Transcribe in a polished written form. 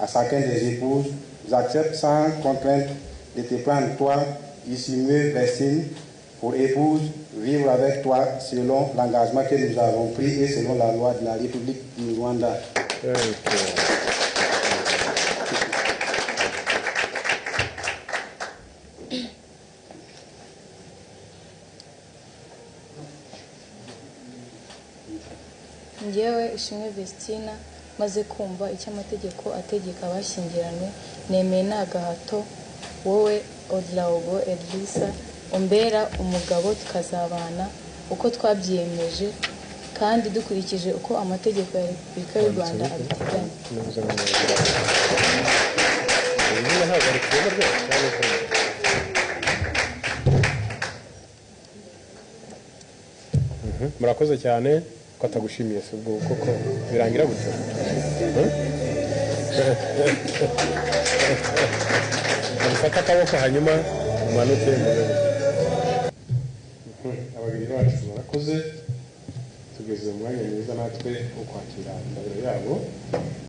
à chacun des épouses, j'accepte sans contrainte de te prendre toi, Issimue Vestine, pour épouse, vivre avec toi selon l'engagement que nous avons pris et selon la loi de la République du Rwanda. Njyewe Ishimwe Vestina maze kumva icyo amategeko ategeka abashyingiranywe nemeye nta gahato wowe Odlaogo Edrissa umbera umugabo tukazabana uko twabyiyemeje kandi dukurikije uko amategeko ya Repubulika y'u Rwanda abiteganya. Murakoze cyane ko atagushimiye se ubwo koko birangira gutyo. Mufata akaboko hanyuma umanuke murebe. Abageni bacu barakoze tugeze mu mwanya mwiza natwe wo kwakira indahiro yabo.